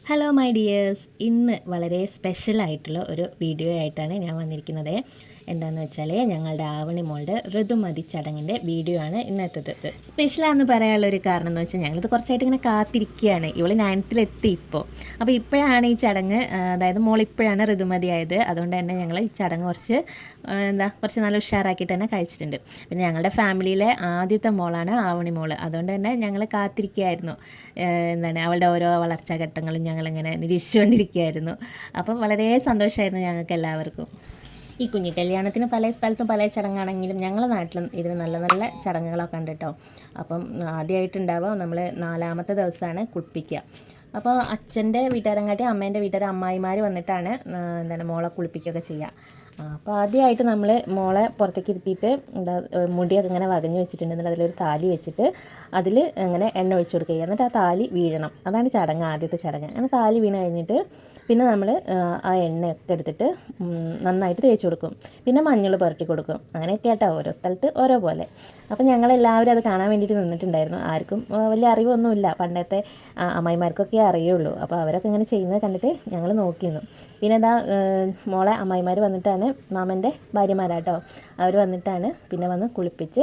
Hello my dears, ഇന്ന് വളരെ സ്പെഷ്യലായിട്ടുള്ള ഒരു വീഡിയോ ആയിട്ടാണ് ഞാൻ വന്നിരിക്കുന്നത്. എന്താണെന്ന് വെച്ചാൽ ഞങ്ങളുടെ ആവണി മോളുടെ ഋതുമതി ചടങ്ങിൻ്റെ വീഡിയോ ആണ് ഇന്നത്തേത്. സ്പെഷ്യലാണെന്ന് പറയാനുള്ള ഒരു കാരണം എന്ന് വെച്ചാൽ ഞങ്ങളിത് കുറച്ചായിട്ട് ഇങ്ങനെ കാത്തിരിക്കുകയാണ്. ഇവൾ 9th-ലെത്തി ഇപ്പോൾ. അപ്പോൾ ഇപ്പോഴാണ് ഈ ചടങ്ങ്, അതായത് മോളിപ്പോഴാണ് ഋതുമതി ആയത്. അതുകൊണ്ട് തന്നെ ഞങ്ങൾ ഈ ചടങ്ങ് കുറച്ച് നല്ല ഉഷാറാക്കിയിട്ട് തന്നെ കഴിച്ചിട്ടുണ്ട്. പിന്നെ ഞങ്ങളുടെ ഫാമിലിയിലെ ആദ്യത്തെ മോളാണ് ആവണി മോള്. അതുകൊണ്ട് തന്നെ ഞങ്ങൾ കാത്തിരിക്കുകയായിരുന്നു. അവളുടെ ഓരോ വളർച്ചാഘട്ടങ്ങളും ഞങ്ങളിങ്ങനെ നിരീക്ഷിച്ചുകൊണ്ടിരിക്കുകയായിരുന്നു. അപ്പം വളരെ സന്തോഷമായിരുന്നു ഞങ്ങൾക്ക് എല്ലാവർക്കും. ഈ കുഞ്ഞി കല്യാണത്തിന് പല സ്ഥലത്തും പല ചടങ്ങാണെങ്കിലും ഞങ്ങളുടെ നാട്ടിലും ഇതിന് നല്ല നല്ല ചടങ്ങുകളൊക്കെ ഉണ്ട് കേട്ടോ. അപ്പം ആദ്യമായിട്ടുണ്ടാവുക നമ്മൾ 4ാമത്തെ ദിവസമാണ് കുളിപ്പിക്കുക. അപ്പോൾ അച്ഛൻ്റെ വീട്ടുകാരും കാട്ടി അമ്മേൻ്റെ വീട്ടുകാർ അമ്മായിമാർ വന്നിട്ടാണ് മോളെ കുളിപ്പിക്കുകയൊക്കെ ചെയ്യുക. അപ്പോൾ ആദ്യമായിട്ട് നമ്മൾ മോളെ പുറത്തേക്ക് ഇരുത്തിയിട്ട് മുടിയൊക്കെ ഇങ്ങനെ വകഞ്ഞ് വെച്ചിട്ടുണ്ട്. എന്നിട്ട് അതിലൊരു താലി വെച്ചിട്ട് അതിൽ ഇങ്ങനെ എണ്ണ ഒഴിച്ചു കൊടുക്കുക. എന്നിട്ട് ആ താലി വീഴണം. അതാണ് ചടങ്ങ്, ആദ്യത്തെ ചടങ്ങ്. അങ്ങനെ താലി വീണ് കഴിഞ്ഞിട്ട് പിന്നെ നമ്മൾ ആ എണ്ണയൊക്കെ എടുത്തിട്ട് നന്നായിട്ട് തേച്ച് കൊടുക്കും. പിന്നെ മഞ്ഞൾ പുരട്ടി കൊടുക്കും. അങ്ങനെയൊക്കെ കേട്ടോ, ഓരോ സ്ഥലത്ത് ഓരോ പോലെ. അപ്പോൾ ഞങ്ങളെല്ലാവരും അത് കാണാൻ വേണ്ടിയിട്ട് നിന്നിട്ടുണ്ടായിരുന്നു. ആർക്കും വലിയ അറിവൊന്നുമില്ല, പണ്ടത്തെ അമ്മായിമാർക്കൊക്കെ അറിയുള്ളൂ. അപ്പോൾ അവരൊക്കെ ഇങ്ങനെ ചെയ്യുന്നത് കണ്ടിട്ട് ഞങ്ങൾ നോക്കിയിരുന്നു. പിന്നെ മോളെ അമ്മായിമാർ വന്നിട്ടാണ്, മാമൻ്റെ ഭാര്യമാരാട്ടോ, അവർ വന്നിട്ടാണ് പിന്നെ വന്ന് കുളിപ്പിച്ച്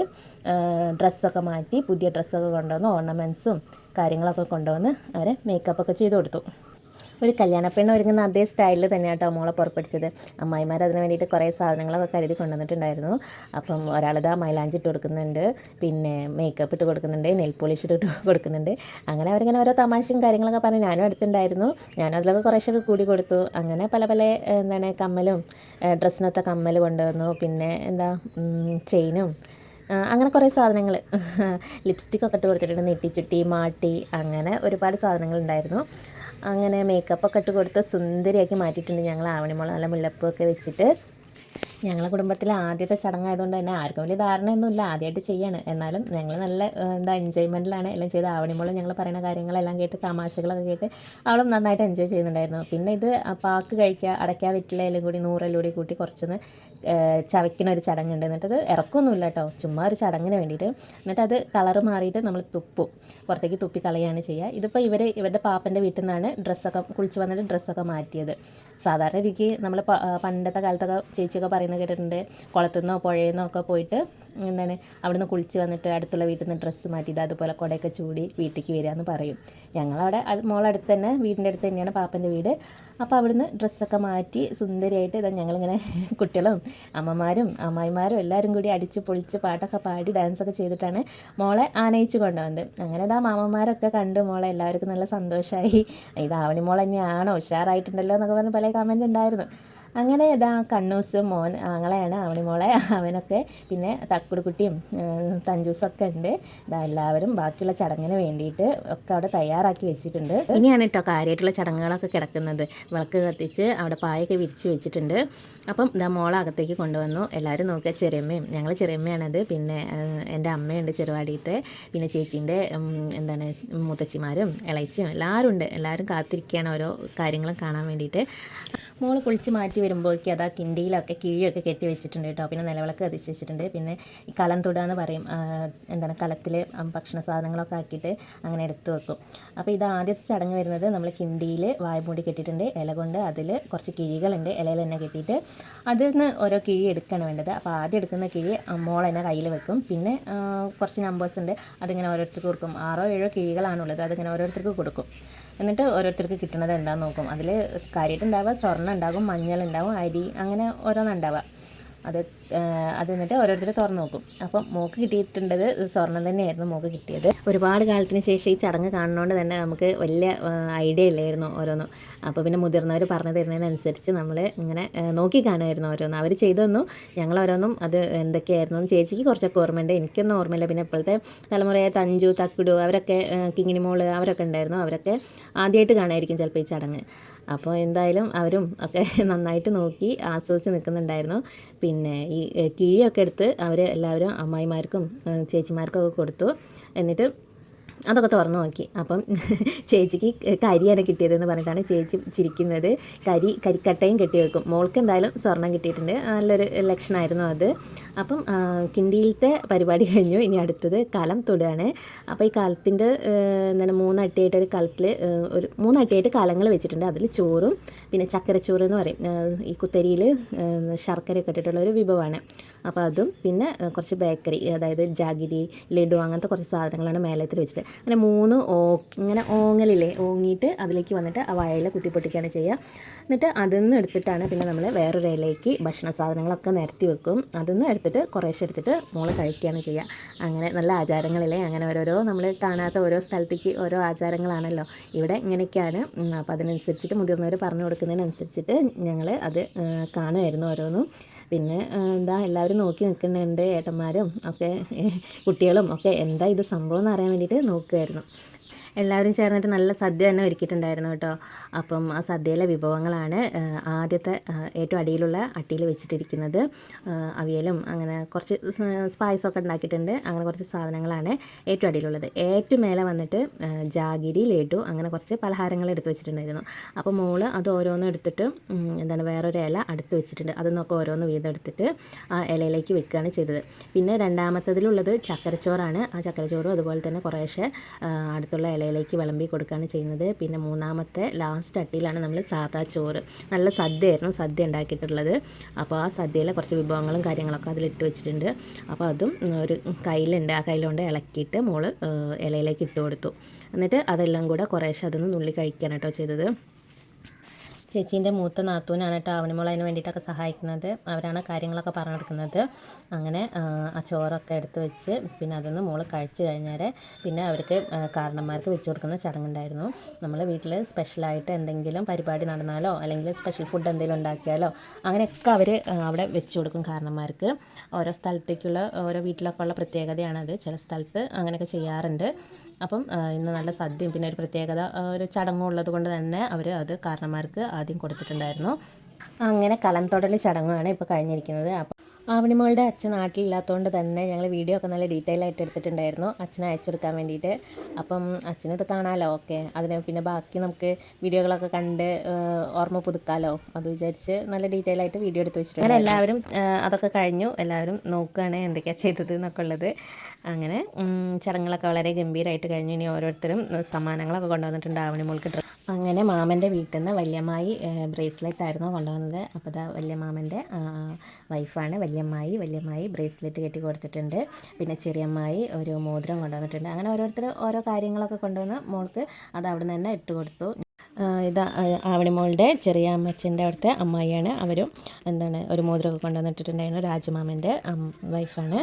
ഡ്രസ്സൊക്കെ മാറ്റി പുതിയ ഡ്രസ്സൊക്കെ കൊണ്ടുവന്ന് ഓർണമെൻറ്റ്സും കാര്യങ്ങളൊക്കെ കൊണ്ടുവന്ന് അവരെ മേക്കപ്പൊക്കെ ചെയ്ത് കൊടുത്തു. ഒരു കല്യാണപ്പെണ്ണ് ഒരുങ്ങുന്ന അതേ സ്റ്റൈലിൽ തന്നെയാട്ടോ മോളെ പുറപ്പെടുത്തത്. അമ്മായിമാർ അതിന് വേണ്ടിയിട്ട് കുറേ സാധനങ്ങളൊക്കെ കരുതി കൊണ്ടുവന്നിട്ടുണ്ടായിരുന്നു. അപ്പം ഒരാളിതാ മൈലാഞ്ചി ഇട്ട് കൊടുക്കുന്നുണ്ട്, പിന്നെ മേക്കപ്പ് ഇട്ട് കൊടുക്കുന്നുണ്ട്, നെയിൽ പോളിഷ് ഇട്ട് കൊടുക്കുന്നുണ്ട്. അങ്ങനെ അവരിങ്ങനെ ഓരോ തമാശയും കാര്യങ്ങളൊക്കെ പറഞ്ഞ് ഞാനും അടുത്തുണ്ടായിരുന്നു. ഞാനും അതിലൊക്കെ കുറേശ്ശൊക്കെ കൂടി കൊടുത്തു. അങ്ങനെ പല പല കമ്മലും ഡ്രസ്സിനൊത്ത കമ്മൽ കൊണ്ടുവന്നു. പിന്നെ ചെയിനും അങ്ങനെ കുറേ സാധനങ്ങൾ, ലിപ്സ്റ്റിക്കൊക്കെ ഇട്ട് കൊടുത്തിട്ടുണ്ട്, നെറ്റിച്ചുട്ടി, മാട്ടി, അങ്ങനെ ഒരുപാട് സാധനങ്ങളുണ്ടായിരുന്നു. അങ്ങനെ മേക്കപ്പൊക്കെ ഇട്ട് കൊടുത്ത് സുന്ദരിയാക്കി മാറ്റിയിട്ടുണ്ട് ഞങ്ങൾ ആവണിമോളെ. നല്ല മുല്ലപ്പൂവൊക്കെ വെച്ചിട്ട്. ഞങ്ങളുടെ കുടുംബത്തിലെ ആദ്യത്തെ ചടങ്ങായതുകൊണ്ട് തന്നെ ആർക്കും വലിയ ധാരണയൊന്നുമില്ല, ആദ്യമായിട്ട് ചെയ്യാണ്. എന്നാലും ഞങ്ങൾ നല്ല എൻജോയ്മെൻറ്റിലാണ് എല്ലാം ചെയ്ത്. ആവണിമോളും ഞങ്ങൾ പറയുന്ന കാര്യങ്ങളെല്ലാം കേട്ട് തമാശകളൊക്കെ കേട്ട് അവളും നന്നായിട്ട് എൻജോയ് ചെയ്യുന്നുണ്ടായിരുന്നു. പിന്നെ ഇത് പാക്ക് കഴിക്കുക, അടയ്ക്ക വെറ്റിലയിലും കൂടി 100 കൂട്ടി കുറച്ചൊന്ന് ചവയ്ക്കുന്ന ഒരു ചടങ്ങുണ്ട്. എന്നിട്ടത് ഇറക്കൊന്നുമില്ല കേട്ടോ, ചുമ്മാ ഒരു ചടങ്ങിന് വേണ്ടിയിട്ട്. എന്നിട്ടത് കളറ് മാറിയിട്ട് നമ്മൾ തുപ്പും, പുറത്തേക്ക് തുപ്പി കളയാണ് ചെയ്യുക. ഇതിപ്പോൾ ഇവരുടെ പാപ്പൻ്റെ വീട്ടിൽ നിന്നാണ് ഡ്രസ്സൊക്കെ കുളിച്ച് വന്നിട്ട് ഡ്രസ്സൊക്കെ മാറ്റിയത്. സാധാരണ രീതിക്ക് നമ്മൾ പണ്ടത്തെ കാലത്തൊക്കെ ചേച്ചിയൊക്കെ പറയുന്നത് കേട്ടിട്ടുണ്ട്, കുളത്തുനിന്നോ പുഴയെന്നോ ഒക്കെ പോയിട്ട് അവിടുന്ന് കുളിച്ച് വന്നിട്ട് അടുത്തുള്ള വീട്ടിൽ നിന്ന് ഡ്രസ്സ് മാറ്റിയത് അതുപോലെ കുടയൊക്കെ ചൂടി വീട്ടിലേക്ക് വരിക എന്ന് പറയും. ഞങ്ങളവിടെ മോളടുത്ത് തന്നെ, വീടിൻ്റെ അടുത്ത് തന്നെയാണ് പാപ്പൻ്റെ വീട്. അപ്പോൾ അവിടുന്ന് ഡ്രസ്സൊക്കെ മാറ്റി സുന്ദരിയായിട്ട് ഞങ്ങളിങ്ങനെ കുട്ടികളും അമ്മമാരും അമ്മായിമാരും എല്ലാവരും കൂടി അടിച്ച് പൊളിച്ച് പാട്ടൊക്കെ പാടി ഡാൻസൊക്കെ ചെയ്തിട്ടാണ് മോളെ ആനയിച്ച് കൊണ്ടുവന്നത്. അങ്ങനെ മാമന്മാരൊക്കെ കണ്ട് മോളെ എല്ലാവർക്കും നല്ല സന്തോഷമായി. ഇത് ആവണി മോൾ തന്നെയാണോ, ഉഷാറായിട്ടുണ്ടല്ലോ എന്നൊക്കെ പറഞ്ഞ് പല കമൻറ്റ് ഉണ്ടായിരുന്നു. അങ്ങനെ കണ്ണൂസ് മോൻ ആങ്ങളെയാണ് ആവണിമോളെ, അവനൊക്കെ പിന്നെ തക്കുടുക്കുട്ടിയും തഞ്ചൂസൊക്കെ ഉണ്ട്. എല്ലാവരും ബാക്കിയുള്ള ചടങ്ങിന് വേണ്ടിയിട്ട് ഒക്കെ അവിടെ തയ്യാറാക്കി വെച്ചിട്ടുണ്ട്. ഇനിയാണ് കേട്ടോ കാര്യമായിട്ടുള്ള ചടങ്ങുകളൊക്കെ കിടക്കുന്നത്. വിളക്ക് കത്തിച്ച് അവിടെ പായൊക്കെ വിരിച്ച് വെച്ചിട്ടുണ്ട്. അപ്പം മോളെ അകത്തേക്ക് കൊണ്ടുവന്നു. എല്ലാവരും നോക്കിയാൽ ചെറിയമ്മയും, ഞങ്ങൾ ചെറിയമ്മയാണത്. പിന്നെ എൻ്റെ അമ്മയുണ്ട് ചെറുവാടിയത്തെ, പിന്നെ ചേച്ചീൻ്റെ മുത്തച്ചിമാരും ഇളയച്ചിയും എല്ലാവരും ഉണ്ട്. എല്ലാവരും കാത്തിരിക്കുകയാണ് ഓരോ കാര്യങ്ങളും കാണാൻ വേണ്ടിയിട്ട്. മോള് കുളിച്ച് മാറ്റി വരുമ്പോഴേക്കും കിണ്ടിയിലൊക്കെ കിഴിയൊക്കെ കെട്ടി വെച്ചിട്ടുണ്ട് കേട്ടോ. പിന്നെ നിലവിളക്ക് കത്തിച്ച് വെച്ചിട്ടുണ്ട്. പിന്നെ ഈ കലം തൊടുക പറയും, കലത്തിൽ ഭക്ഷണ സാധനങ്ങളൊക്കെ ആക്കിയിട്ട് അങ്ങനെ എടുത്ത് വെക്കും. അപ്പോൾ ഇത് ആദ്യത്തെ ചടങ്ങ് വരുന്നത് നമ്മൾ കിണ്ടിയിൽ വായ്മൂടി കെട്ടിയിട്ടുണ്ട് ഇല കൊണ്ട്. അതിൽ കുറച്ച് കിഴികളുണ്ട് ഇലയിൽ തന്നെ കെട്ടിയിട്ട് അതിൽ നിന്ന് ഓരോ കിഴി എടുക്കുകയാണ് വേണ്ടത്. അപ്പോൾ ആദ്യം എടുക്കുന്ന കിഴി മോൾ തന്നെ കയ്യിൽ വെക്കും. പിന്നെ കുറച്ച് നമ്പേഴ്സ് ഉണ്ട്, അതിങ്ങനെ ഓരോരുത്തർക്ക് കൊടുക്കും. 6-7 കിഴികളാണുള്ളത്, അതിങ്ങനെ ഓരോരുത്തർക്ക് കൊടുക്കും. എന്നിട്ട് ഓരോരുത്തർക്ക് കിട്ടുന്നത് എന്താണെന്ന് നോക്കും. അതിൽ കാര്യമായിട്ടുണ്ടാവുക സ്വർണ്ണം ഉണ്ടാകും, മഞ്ഞളുണ്ടാവും, അരി, അങ്ങനെ ഓരോന്നുണ്ടാവുക. അത് എന്നിട്ട് ഓരോരുത്തർ തുറന്ന് നോക്കും. അപ്പം മോക്ക് കിട്ടിയിട്ടുണ്ടത് സ്വർണ്ണം തന്നെയായിരുന്നു മോക്ക് കിട്ടിയത്. ഒരുപാട് കാലത്തിന് ശേഷം ഈ ചടങ്ങ് കാണുന്നതുകൊണ്ട് തന്നെ നമുക്ക് വലിയ ഐഡിയ ഇല്ലായിരുന്നു ഓരോന്നും. അപ്പോൾ പിന്നെ മുതിർന്നവർ പറഞ്ഞു തരുന്നതിനനുസരിച്ച് നമ്മൾ ഇങ്ങനെ നോക്കി കാണുമായിരുന്നു ഓരോന്നും. അവർ ചെയ്തു തന്നു, ഞങ്ങൾ ഓരോന്നും അത് എന്തൊക്കെയായിരുന്നു ചേച്ചിക്ക് കുറച്ചൊക്കെ ഓർമ്മയുണ്ട്, എനിക്കൊന്നും ഓർമ്മയില്ല. പിന്നെ ഇപ്പോഴത്തെ തലമുറയെ തഞ്ചു, തക്കുടു, അവരൊക്കെ കിങ്ങിണി മോള് അവരൊക്കെ ഉണ്ടായിരുന്നു. അവരൊക്കെ ആദ്യമായിട്ട് കാണുമായിരിക്കും ചിലപ്പോൾ ഈ ചടങ്ങ്. അപ്പോൾ എന്തായാലും അവരും ഒക്കെ നന്നായിട്ട് നോക്കി ആസ്വദിച്ച് നിൽക്കുന്നുണ്ടായിരുന്നു. പിന്നെ ഈ കിഴിയൊക്കെ എടുത്ത് അവർ എല്ലാവരും അമ്മായിമാർക്കും ചേച്ചിമാർക്കും ഒക്കെ കൊടുത്തു. എന്നിട്ട് അതൊക്കെ തുറന്നു നോക്കി. അപ്പം ചേച്ചിക്ക് കരിയാണ് കിട്ടിയതെന്ന് പറഞ്ഞിട്ടാണ് ചേച്ചി ചിരിക്കുന്നത്. കരിക്കട്ടയും കെട്ടി വെക്കും. മോൾക്ക് എന്തായാലും സ്വർണ്ണം കിട്ടിയിട്ടുണ്ട്. നല്ലൊരു ലക്ഷണമായിരുന്നു അത്. അപ്പം കിണ്ടിയിലത്തെ പരിപാടി കഴിഞ്ഞു. ഇനി അടുത്തത് കലം തൊടുകയാണ്. അപ്പോൾ ഈ കലത്തിൻ്റെ എന്താണ് 3 അട്ടിയായിട്ട് ഒരു കലത്തിൽ ഒരു 3 അട്ടിയായിട്ട് കലങ്ങൾ വെച്ചിട്ടുണ്ട്. അതിൽ ചോറും പിന്നെ ചക്കരച്ചോറ് എന്ന് പറയും, ഈ കുത്തരിയിൽ ശർക്കരയൊക്കെ ഇട്ടിട്ടുള്ള ഒരു വിഭവമാണ്. അപ്പോൾ അതും പിന്നെ കുറച്ച് ബേക്കറി, അതായത് ജാഗിരി, ലഡു, അങ്ങനത്തെ കുറച്ച് സാധനങ്ങളാണ് മേലത്തിൽ വെച്ചിട്ട് അങ്ങനെ 3 ഇങ്ങനെ ഓങ്ങലില്ലേ, ഓങ്ങിയിട്ട് അതിലേക്ക് വന്നിട്ട് ആ വാഴയില കുത്തിപ്പൊട്ടിക്കുകയാണ് ചെയ്യുക. എന്നിട്ട് അതിൽ നിന്ന് എടുത്തിട്ടാണ് പിന്നെ നമ്മൾ വേറൊരു ഇലയ്ക്ക് ഭക്ഷണ സാധനങ്ങളൊക്കെ നിരത്തി വെക്കും. അതിൽ നിന്ന് എടുത്തിട്ട് കുറേശ്ശെ എടുത്തിട്ട് മോള് കഴിക്കുകയാണ് ചെയ്യുക. അങ്ങനെ നല്ല ആചാരങ്ങളില്ലേ, അങ്ങനെ ഓരോരോ നമ്മൾ കാണാത്ത ഓരോ സ്ഥലത്തേക്ക് ഓരോ ആചാരങ്ങളാണല്ലോ ഇവിടെ, ഇങ്ങനെയൊക്കെയാണ്. അപ്പോൾ അതിനനുസരിച്ചിട്ട് മുതിർന്നവർ പറഞ്ഞു കൊടുക്കുന്നതിനനുസരിച്ചിട്ട് ഞങ്ങൾ അത് കാണുമായിരുന്നു ഓരോന്നും. പിന്നെ എല്ലാവരും നോക്കി നിൽക്കുന്നുണ്ട്, ഏട്ടന്മാരും ഒക്കെ കുട്ടികളും ഒക്കെ എന്താ ഇത് സംഭവം എന്ന് അറിയാൻ വേണ്ടിയിട്ട് നോക്കുമായിരുന്നു. എല്ലാവരും ചേർന്നിട്ട് നല്ല സദ്യ തന്നെ ഒരുക്കിയിട്ടുണ്ടായിരുന്നു കേട്ടോ. അപ്പം ആ സദ്യയിലെ വിഭവങ്ങളാണ് ആദ്യത്തെ ഏറ്റവും അടിയിലുള്ള അട്ടിയിൽ വെച്ചിട്ടിരിക്കുന്നത്. അവിയലും അങ്ങനെ കുറച്ച് സ്പൈസൊക്കെ ഉണ്ടാക്കിയിട്ടുണ്ട്. അങ്ങനെ കുറച്ച് സാധനങ്ങളാണ് ഏറ്റവും അടിയിലുള്ളത്. ഏറ്റവും മേലെ വന്നിട്ട് ജാഗിരി, ലഡു, അങ്ങനെ കുറച്ച് പലഹാരങ്ങൾ എടുത്ത് വെച്ചിട്ടുണ്ടായിരുന്നു. അപ്പോൾ മോള് അത് ഓരോന്നും എടുത്തിട്ട് വേറൊരു ഇല അടുത്ത് വെച്ചിട്ടുണ്ട്. അതിൽ നിന്നൊക്കെ ഓരോന്ന് വീതം എടുത്തിട്ട് ആ ഇലയിലേക്ക് വെക്കുകയാണ് ചെയ്തത്. പിന്നെ രണ്ടാമത്തതിലുള്ളത് ചക്കരച്ചോറാണ്. ആ ചക്കരച്ചോറും അതുപോലെ തന്നെ കുറേശ്ശെ അടുത്തുള്ള ഇലയിലേക്ക് വിളമ്പി കൊടുക്കുകയാണ് ചെയ്യുന്നത്. പിന്നെ മൂന്നാമത്തെ ലാസ്റ്റ് അട്ടിയിലാണ് നമ്മൾ സാദാ ചോറ്. നല്ല സദ്യയായിരുന്നു സദ്യ ഉണ്ടാക്കിയിട്ടുള്ളത്. അപ്പോൾ ആ സദ്യയിലെ കുറച്ച് വിഭവങ്ങളും കാര്യങ്ങളൊക്കെ അതിലിട്ട് വെച്ചിട്ടുണ്ട്. അപ്പോൾ അതും ഒരു കയ്യിലുണ്ട്, ആ കയ്യിലുകൊണ്ട് ഇളക്കിയിട്ട് മോള് ഇലയിലേക്ക് ഇട്ട് കൊടുത്തു. എന്നിട്ട് അതെല്ലാം കൂടെ കുറേശ്ശെ അതൊന്ന് നുള്ളി കഴിക്കാൻ കേട്ടോ ചെയ്തത്. ചേച്ചീൻ്റെ മൂത്ത നാത്തൂനാണ് കേട്ടോ ആവണിമോൾ അതിന് വേണ്ടിയിട്ടൊക്കെ സഹായിക്കുന്നത്. അവരാണ് കാര്യങ്ങളൊക്കെ പറഞ്ഞു കൊടുക്കുന്നത്. അങ്ങനെ ആ ചോറൊക്കെ എടുത്ത് വെച്ച് പിന്നെ അതൊന്ന് മോള് കഴിച്ച് കഴിഞ്ഞാൽ പിന്നെ അവർക്ക് കാരണന്മാർക്ക് വെച്ച് കൊടുക്കുന്ന ചടങ്ങുണ്ടായിരുന്നു. നമ്മൾ വീട്ടിൽ സ്പെഷ്യലായിട്ട് എന്തെങ്കിലും പരിപാടി നടന്നാലോ അല്ലെങ്കിൽ സ്പെഷ്യൽ ഫുഡ് എന്തെങ്കിലും ഉണ്ടാക്കിയാലോ അങ്ങനെയൊക്കെ അവർ അവിടെ വെച്ച് കൊടുക്കും കാരണന്മാർക്ക്. ഓരോ സ്ഥലത്തേക്കുള്ള ഓരോ വീട്ടിലൊക്കെ ഉള്ള പ്രത്യേകതയാണത്. ചില സ്ഥലത്ത് അങ്ങനെയൊക്കെ ചെയ്യാറുണ്ട്. അപ്പം ഇന്ന് നല്ല സദ്യയും പിന്നെ ഒരു പ്രത്യേകത ഒരു ചടങ്ങുള്ളത് കൊണ്ട് തന്നെ അവർ അത് കാരണന്മാർക്ക് ആദ്യം കൊടുത്തിട്ടുണ്ടായിരുന്നു. അങ്ങനെ കലം തൊടൽ ചടങ്ങാണ് ഇപ്പോൾ കഴിഞ്ഞിരിക്കുന്നത്. അപ്പം ആവണിമോളുടെ അച്ഛൻ നാട്ടിലില്ലാത്തതുകൊണ്ട് തന്നെ ഞങ്ങൾ വീഡിയോ ഒക്കെ നല്ല ഡീറ്റെയിൽ ആയിട്ട് എടുത്തിട്ടുണ്ടായിരുന്നു അച്ഛനെ അയച്ചെടുക്കാൻ വേണ്ടിയിട്ട്. അപ്പം അച്ഛനത് കാണാമല്ലോ. ഓക്കെ, അതിന് പിന്നെ ബാക്കി നമുക്ക് വീഡിയോകളൊക്കെ കണ്ട് ഓർമ്മ പുതുക്കാമല്ലോ, അത് വിചാരിച്ച് നല്ല ഡീറ്റെയിൽ ആയിട്ട് വീഡിയോ എടുത്ത് വെച്ചിട്ടുണ്ട്. അങ്ങനെ എല്ലാവരും അതൊക്കെ കഴിഞ്ഞു, എല്ലാവരും നോക്കുകയാണ് എന്തൊക്കെയാണ് ചെയ്തത് എന്നൊക്കെ ഉള്ളത്. അങ്ങനെ ചടങ്ങുകളൊക്കെ വളരെ ഗംഭീരമായിട്ട് കഴിഞ്ഞു. ഇനി ഓരോരുത്തരും സമ്മാനങ്ങളൊക്കെ കൊണ്ടുവന്നിട്ടുണ്ട് ആവണിമോൾക്ക്. അങ്ങനെ മാമൻ്റെ വീട്ടിൽ നിന്ന് വല്യമ്മായി ബ്രേസ്ലെറ്റ് ആയിരുന്നു കൊണ്ടുവന്നത്. അപ്പോൾ ഇതാ വല്യമാമൻ്റെ വൈഫാണ് വല്യമ്മായി ബ്രേസ്ലെറ്റ് കെട്ടി കൊടുത്തിട്ടുണ്ട്. പിന്നെ ചെറിയമ്മായി ഒരു മോതിരം കൊണ്ടുവന്നിട്ടുണ്ട്. അങ്ങനെ ഓരോരുത്തർ ഓരോ കാര്യങ്ങളൊക്കെ കൊണ്ടുവന്ന് മോൾക്ക് അത് അവിടെ നിന്ന് തന്നെ ഇട്ട് കൊടുത്തു. ഇത് ആവണിമോളുടെ ചെറിയ അമ്മച്ചൻ്റെ അവിടുത്തെ അമ്മായിയാണ്. അവരും ഒരു മോതിരമൊക്കെ കൊണ്ടുവന്നിട്ടുണ്ടായിരുന്നു. രാജമാമൻ്റെ വൈഫാണ്.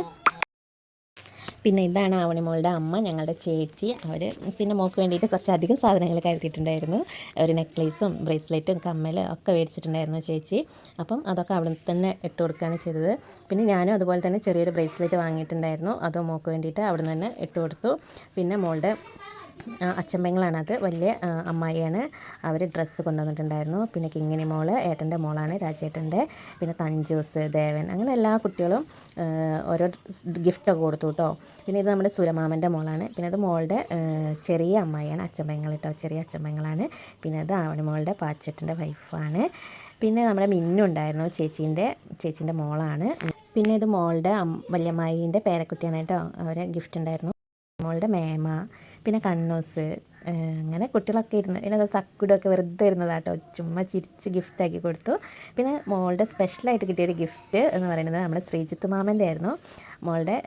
പിന്നെ ഇതാണ് ആവണിമോളുടെ അമ്മ, ഞങ്ങളുടെ ചേച്ചി. അവർ പിന്നെ മോൾക്ക് വേണ്ടിയിട്ട് കുറച്ചധികം സാധനങ്ങൾ കരുതിയിട്ടുണ്ടായിരുന്നു. ഒരു നെക്ലേസും ബ്രേസ്ലെറ്റും കമ്മൽ ഒക്കെ മേടിച്ചിട്ടുണ്ടായിരുന്നു ചേച്ചി. അപ്പം അതൊക്കെ അവിടെ തന്നെ ഇട്ട് കൊടുക്കുകയാണ് ചെയ്തത്. പിന്നെ ഞാനും അതുപോലെ തന്നെ ചെറിയൊരു ബ്രേസ്ലെറ്റ് വാങ്ങിയിട്ടുണ്ടായിരുന്നു. അത് മോൾക്ക് വേണ്ടിയിട്ട് അവിടെ നിന്ന് തന്നെ ഇട്ട് കൊടുത്തു. പിന്നെ മോളുടെ അച്ചമ്പങ്ങളാണത്, വലിയ അമ്മായിയാണ്. അവർ ഡ്രസ്സ് കൊണ്ടുവന്നിട്ടുണ്ടായിരുന്നു. പിന്നെ കിങ്ങിണി മോള് ഏട്ടൻ്റെ മോളാണ്, രാജേട്ടൻ്റെ. പിന്നെ തഞ്ചൂസ്, ദേവൻ, അങ്ങനെ എല്ലാ കുട്ടികളും ഓരോ ഗിഫ്റ്റൊക്കെ കൊടുത്തു കേട്ടോ. പിന്നെ ഇത് നമ്മുടെ സുരമാമൻ്റെ മോളാണ്. പിന്നെ അത് മോളുടെ ചെറിയ അമ്മായിയാണ്, അച്ചമ്പങ്ങൾ കേട്ടോ, ചെറിയ അച്ചമ്പങ്ങളാണ്. പിന്നെ അത് ആവണി മോളുടെ പാച്ചേട്ടൻ്റെ വൈഫാണ്. പിന്നെ നമ്മുടെ മിന്നുണ്ടായിരുന്നു, ചേച്ചീൻ്റെ മോളാണ്. പിന്നെ ഇത് മോളുടെ വല്യമ്മായിൻ്റെ പേരക്കുട്ടിയാണ് കേട്ടോ, അവരെ ഗിഫ്റ്റ് ഉണ്ടായിരുന്നു. മോളുടെ മേമ, പിന്നെ കണ്ണൂസ്, അങ്ങനെ കുട്ടികളൊക്കെ ഇരുന്ന് പിന്നെ അത് തക്കുടൊക്കെ വെറുതെ ഇരുന്നതാട്ടോ, ചുമ്മാ ചിരിച്ച് ഗിഫ്റ്റാക്കി കൊടുത്തു. പിന്നെ മോളുടെ സ്പെഷ്യലായിട്ട് കിട്ടിയൊരു ഗിഫ്റ്റ് എന്ന് പറയുന്നത് നമ്മുടെ ശ്രീജിത്ത് മാമൻ്റെ ആയിരുന്നു. മോളുടെ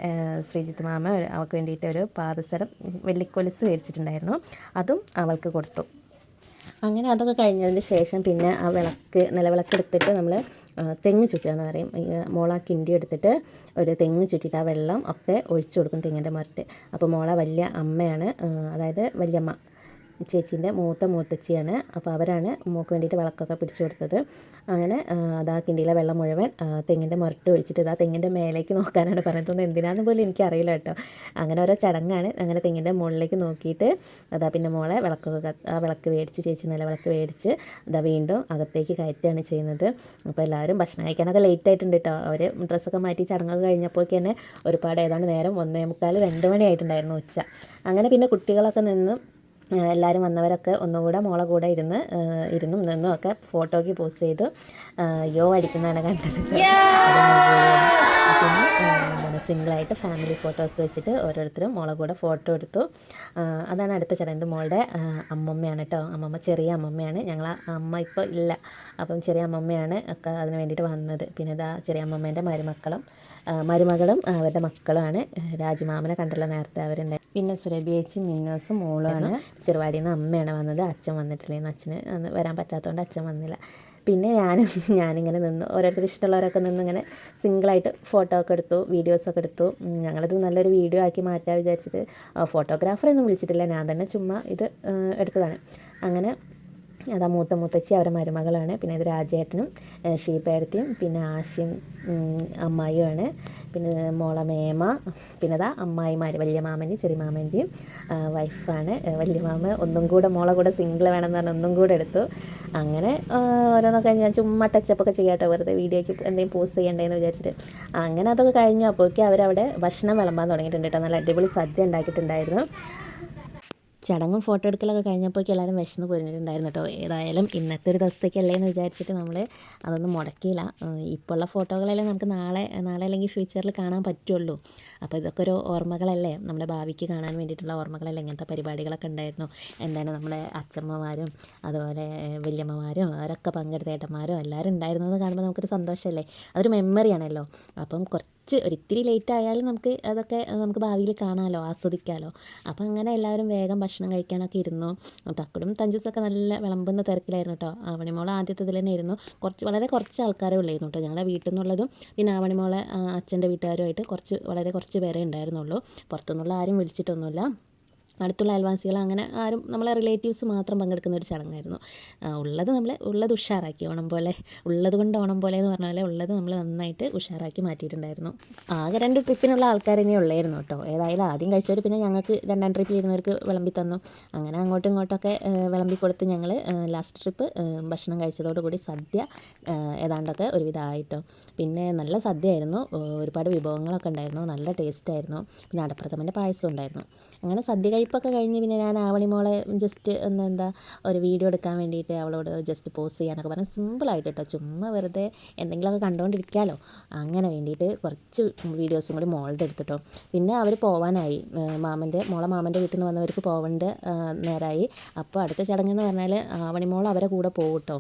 ശ്രീജിത്ത് മാമ അവൾക്ക് വേണ്ടിയിട്ട് ഒരു പാദസരം വെള്ളിക്കൊലുസ് മേടിച്ചിട്ടുണ്ടായിരുന്നു. അതും അവൾക്ക് കൊടുത്തു. അങ്ങനെ അതൊക്കെ കഴിഞ്ഞതിന് ശേഷം പിന്നെ ആ നിലവിളക്ക് എടുത്തിട്ട് നമ്മൾ തെങ്ങ് ചുറ്റുക എന്ന് പറയും. മോള കിണ്ടി എടുത്തിട്ട് ഒരു തെങ്ങ് ചുറ്റിയിട്ട് ആ വെള്ളം ഒക്കെ ഒഴിച്ചു കൊടുക്കും തെങ്ങിൻ്റെ മുരട്ട്. അപ്പോൾ മോള വലിയ അമ്മയാണ്, അതായത് വല്യമ്മ ചേച്ചീൻ്റെ മൂത്തച്ചിയാണ്. അപ്പോൾ അവരാണ് മോൾക്ക് വേണ്ടിയിട്ട് വിളക്കൊക്കെ പിടിച്ചു കൊടുത്തത്. അങ്ങനെ അതാ കിണ്ടിയിലെ വെള്ളം മുഴുവൻ തെങ്ങിൻ്റെ മുരട്ട് ഒഴിച്ചിട്ട് ഇതാ തെങ്ങിൻ്റെ മേലേക്ക് നോക്കാനാണ് പറയുന്നത്. എന്തിനാന്ന് പോലും എനിക്കറിയില്ല കേട്ടോ. അങ്ങനെ ഓരോ ചടങ്ങാണ്. അങ്ങനെ തെങ്ങിൻ്റെ മുകളിലേക്ക് നോക്കിയിട്ട് അതാ പിന്നെ മോളെ വിളക്കൊക്കെ ആ വിളക്ക് മേടിച്ച് ചേച്ചി നിലവിളക്ക് മേടിച്ച് അതാ വീണ്ടും അകത്തേക്ക് കയറ്റുകയാണ് ചെയ്യുന്നത്. അപ്പോൾ എല്ലാവരും ഭക്ഷണം കഴിക്കാനൊക്കെ ലേറ്റ് ആയിട്ടുണ്ട് കേട്ടോ. അവർ ഡ്രസ്സൊക്കെ മാറ്റി ചടങ്ങൊക്കെ കഴിഞ്ഞപ്പോഴേക്ക് തന്നെ ഒരുപാട് ഏതാണ്ട് നേരം 1:45 2 മണി ആയിട്ടുണ്ടായിരുന്നു ഉച്ച. അങ്ങനെ പിന്നെ കുട്ടികളൊക്കെ നിന്ന് എല്ലാവരും വന്നവരൊക്കെ ഒന്നുകൂടെ മോളെ കൂടെ ഇരുന്നും നിന്നും ഒക്കെ ഫോട്ടോയ്ക്ക് പോസ്റ്റ് ചെയ്തു അടിക്കുന്നതാണ് കണ്ടത്. പിന്നെ സിംഗിളായിട്ട് ഫാമിലി ഫോട്ടോസ് വെച്ചിട്ട് ഓരോരുത്തരും മോളെ കൂടെ ഫോട്ടോ എടുത്തു. അതാണ് അടുത്ത ചടങ്ങ്. ഇത് മോളുടെ അമ്മമ്മയാണ് കേട്ടോ. അമ്മമ്മ ചെറിയ അമ്മമ്മയാണ്. ഞങ്ങൾ അമ്മ ഇപ്പോൾ ഇല്ല, അപ്പം ചെറിയ അമ്മമ്മയാണ് ഒക്കെ അതിന് വേണ്ടിയിട്ട് വന്നത്. പിന്നെ ഇതാ ചെറിയ അമ്മമ്മേൻ്റെ മരുമകളും അവരുടെ മക്കളുമാണ്. രാജമാമനെ കണ്ടല്ലോ നേരത്തെ, അവരുണ്ടായി. പിന്നെ സുരഭിയേച്ചി മിന്നോസും മോളുമാണ്. ചെറുവാടിയിൽ നിന്ന് അമ്മയാണ് വന്നത്. അച്ഛൻ വന്നിട്ടില്ലായിരുന്നു. അച്ഛന് അന്ന് വരാൻ പറ്റാത്തതുകൊണ്ട് അച്ഛൻ വന്നില്ല. പിന്നെ ഞാനിങ്ങനെ നിന്ന് ഓരോരുത്തർ ഇഷ്ടമുള്ളവരൊക്കെ നിന്ന് ഇങ്ങനെ സിംഗിളായിട്ട് ഫോട്ടോ ഒക്കെ എടുത്തു, വീഡിയോസൊക്കെ എടുത്തു. ഞങ്ങളിത് നല്ലൊരു വീഡിയോ ആക്കി മാറ്റാൻ വിചാരിച്ചിട്ട് ഫോട്ടോഗ്രാഫറൊന്നും വിളിച്ചിട്ടില്ല, ഞാൻ തന്നെ ചുമ്മാ ഇത് എടുത്തതാണ്. അങ്ങനെ അതാ മുത്തച്ചി അവരുടെ മരുമകളാണ്. പിന്നെ ഇത് രാജേട്ടനും ഷീപ്പേടത്തിയും പിന്നെ ആശയും അമ്മായിയുമാണ്. പിന്നെ മോളെ മേമ, പിന്നെ അതാ അമ്മായിമാർ വലിയ മാമൻ്റെയും ചെറിയ മാമൻ്റെയും വൈഫാണ്. വലിയ മാമ ഒന്നും കൂടെ മോളെ കൂടെ സിംഗിൾ വേണമെന്ന് പറഞ്ഞാൽ ഒന്നും കൂടെ എടുത്തു. അങ്ങനെ ഓരോന്നൊക്കെ ഞാൻ ചുമ്മാ ടച്ചപ്പൊക്കെ ചെയ്യാട്ടോ, വെറുതെ വീഡിയോയ്ക്ക് എന്തെങ്കിലും പോസ്റ്റ് ചെയ്യണ്ടേന്ന് വിചാരിച്ചിട്ട്. അങ്ങനെ അതൊക്കെ കഴിഞ്ഞപ്പോഴേക്കും അവരവിടെ ഭക്ഷണം വിളമ്പാൻ തുടങ്ങിയിട്ടുണ്ട് കേട്ടോ. നല്ല അടിപൊളി സദ്യ ഉണ്ടാക്കിയിട്ടുണ്ടായിരുന്നു. ചടങ്ങും ഫോട്ടോ എടുക്കലൊക്കെ കഴിഞ്ഞപ്പോഴേക്കും എല്ലാവരും വിശന്ന് പോയിട്ടുണ്ടായിരുന്നു കേട്ടോ. ഏതായാലും ഇന്നത്തെ ഒരു ദിവസത്തേക്കല്ലേ എന്ന് വിചാരിച്ചിട്ട് നമ്മൾ അതൊന്നും മുടക്കിയില്ല. ഇപ്പോൾ ഉള്ള ഫോട്ടോകളെല്ലാം നമുക്ക് നാളെ അല്ലെങ്കിൽ ഫ്യൂച്ചറിൽ കാണാൻ പറ്റുള്ളൂ. അപ്പോൾ ഇതൊക്കെ ഒരു ഓർമ്മകളല്ലേ, നമ്മുടെ ഭാവിക്ക് കാണാൻ വേണ്ടിയിട്ടുള്ള ഓർമ്മകളല്ലേ. ഇങ്ങനത്തെ പരിപാടികളൊക്കെ ഉണ്ടായിരുന്നു. എന്താണ് നമ്മുടെ അച്ഛമ്മമാരും അതുപോലെ വല്യമ്മമാരും അവരൊക്കെ പങ്കെടുത്ത ഏട്ടന്മാരും എല്ലാവരും ഉണ്ടായിരുന്നത് കാണുമ്പോൾ നമുക്കൊരു സന്തോഷമല്ലേ, അതൊരു മെമ്മറിയാണല്ലോ. അപ്പം ഒരിത്തിരി ലേറ്റ് ആയാലും അതൊക്കെ നമുക്ക് ഭാവിയിൽ കാണാമല്ലോ, ആസ്വദിക്കാമല്ലോ. അപ്പം അങ്ങനെ എല്ലാവരും വേഗം ഭക്ഷണം കഴിക്കാനൊക്കെ ഇരുന്നു. തക്കടും തഞ്ചൂസൊക്കെ നല്ല വിളമ്പുന്ന തിരക്കിലായിരുന്നു കേട്ടോ. ആവണിമോളെ ആദ്യത്തെ തന്നെ ഇരുന്നു. വളരെ കുറച്ച് ആൾക്കാരേ ഉള്ളായിരുന്നു കേട്ടോ. ഞങ്ങളെ വീട്ടിൽ നിന്നുള്ളതും പിന്നെ ആവണിമോളെ അച്ഛൻ്റെ വീട്ടുകാരുമായിട്ട് വളരെ കുറച്ച് പേരേ ഉണ്ടായിരുന്നുള്ളൂ. പുറത്തുനിന്നുള്ള ആരും വിളിച്ചിട്ടൊന്നുമില്ല. അടുത്തുള്ള അയൽവാസികൾ അങ്ങനെ ആരും, നമ്മളെ റിലേറ്റീവ്സ് മാത്രം പങ്കെടുക്കുന്ന ഒരു ചടങ്ങായിരുന്നു. ഉള്ളത് ഉഷാറാക്കി, ഓണം പോലെ ഉള്ളത് കൊണ്ട് ഓണം പോലെ എന്ന് പറഞ്ഞ പോലെ ഉള്ളത് നമ്മൾ നന്നായിട്ട് ഉഷാറാക്കി മാറ്റിയിട്ടുണ്ടായിരുന്നു. ആകെ 2 ട്രിപ്പിനുള്ള ആൾക്കാർ ഇനി ഉള്ളായിരുന്നു കേട്ടോ. ഏതായാലും ആദ്യം കഴിച്ചവർ പിന്നെ ഞങ്ങൾക്ക് 2ാം ട്രിപ്പിൽ ഇരുന്നവർക്ക് വിളമ്പി തന്നു. അങ്ങനെ അങ്ങോട്ടും ഇങ്ങോട്ടൊക്കെ വിളമ്പി കൊടുത്ത് ഞങ്ങൾ ലാസ്റ്റ് ട്രിപ്പ് ഭക്ഷണം കഴിച്ചതോടുകൂടി സദ്യ ഏതാണ്ടൊക്കെ ഒരുവിധമായിട്ടോ. പിന്നെ നല്ല സദ്യയായിരുന്നു, ഒരുപാട് വിഭവങ്ങളൊക്കെ ഉണ്ടായിരുന്നു, നല്ല ടേസ്റ്റായിരുന്നു. പിന്നെ അടപ്രഥമൻ്റെ പായസം ഉണ്ടായിരുന്നു. അങ്ങനെ സദ്യ കഴിപ്പൊക്കെ കഴിഞ്ഞ് പിന്നെ ഞാൻ ആവണിമോളെ ജസ്റ്റ് ഒരു വീഡിയോ എടുക്കാൻ വേണ്ടിയിട്ട് അവളോട് ജസ്റ്റ് പോസ്റ്റ് ചെയ്യാനൊക്കെ പറഞ്ഞ് സിമ്പിളായിട്ട് കേട്ടോ, ചുമ്മാ വെറുതെ എന്തെങ്കിലുമൊക്കെ കണ്ടുകൊണ്ടിരിക്കാമല്ലോ, അങ്ങനെ വേണ്ടിയിട്ട് കുറച്ച് വീഡിയോസും കൂടി മോളത് എടുത്തിട്ടോ. പിന്നെ അവർ പോവാനായി, മോളെ മാമൻ്റെ വീട്ടിൽ നിന്ന് വന്നവർക്ക് പോവേണ്ട നേരമായി. അപ്പോൾ അടുത്ത ചടങ്ങെന്ന് പറഞ്ഞാൽ ആവണിമോൾ അവരെ കൂടെ പോകും കേട്ടോ.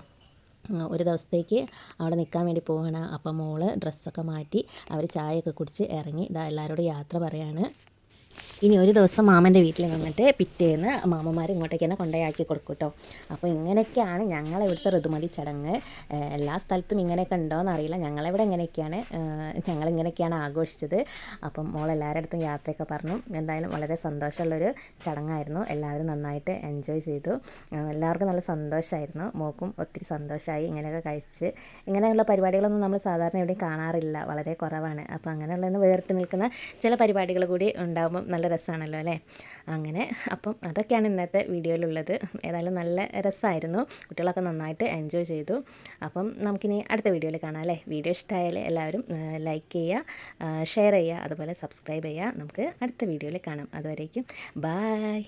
ഒരു ദിവസത്തേക്ക് അവിടെ നിൽക്കാൻ വേണ്ടി പോവുകയാണ്. അപ്പം മോള് ഡ്രസ്സൊക്കെ മാറ്റി അവർ ചായയൊക്കെ കുടിച്ച് ഇറങ്ങി എല്ലാവരോടും യാത്ര പറയാണ്. ഇനി ഒരു ദിവസം മാമൻ്റെ വീട്ടിൽ നിന്നിട്ട് പിറ്റേന്ന് മാമന്മാർ ഇങ്ങോട്ടേക്ക് തന്നെ കൊണ്ടുപോയി കൊടുക്കും കേട്ടോ. അപ്പോൾ ഇങ്ങനെയൊക്കെയാണ് ഞങ്ങളിവിടുത്തെ ഋതുമതി ചടങ്ങ്. എല്ലാ സ്ഥലത്തും ഇങ്ങനെയൊക്കെ ഉണ്ടോയെന്ന് അറിയില്ല, ഞങ്ങളിവിടെ ഞങ്ങളിങ്ങനെയൊക്കെയാണ് ആഘോഷിച്ചത്. അപ്പം മോളെല്ലാവരുടെ അടുത്തും യാത്രയൊക്കെ പറഞ്ഞു. എന്തായാലും വളരെ സന്തോഷമുള്ളൊരു ചടങ്ങായിരുന്നു. എല്ലാവരും നന്നായിട്ട് എൻജോയ് ചെയ്തു. എല്ലാവർക്കും നല്ല സന്തോഷമായിരുന്നു. മോൾക്കും ഒത്തിരി സന്തോഷമായി. ഇങ്ങനെയൊക്കെ കഴിച്ച് ഇങ്ങനെയുള്ള പരിപാടികളൊന്നും നമ്മൾ സാധാരണ എവിടെയും കാണാറില്ല, വളരെ കുറവാണ്. അപ്പോൾ അങ്ങനെയുള്ളതെന്ന് വേറിട്ട് നിൽക്കുന്ന ചില പരിപാടികൾ കൂടി ഉണ്ടാകുമ്പം നല്ല രസമാണല്ലോ അല്ലേ. അങ്ങനെ അപ്പം അതൊക്കെയാണ് ഇന്നത്തെ വീഡിയോയിലുള്ളത്. ഏതായാലും നല്ല രസമായിരുന്നു, കുട്ടികളൊക്കെ നന്നായിട്ട് എൻജോയ് ചെയ്തു. അപ്പം നമുക്കിനി അടുത്ത വീഡിയോയിൽ കാണാം അല്ലേ. വീഡിയോ ഇഷ്ടമായാൽ എല്ലാവരും ലൈക്ക് ചെയ്യുക, ഷെയർ ചെയ്യുക, അതുപോലെ സബ്സ്ക്രൈബ് ചെയ്യുക. നമുക്ക് അടുത്ത വീഡിയോയിൽ കാണാം. അതുവരേക്കും ബായ്.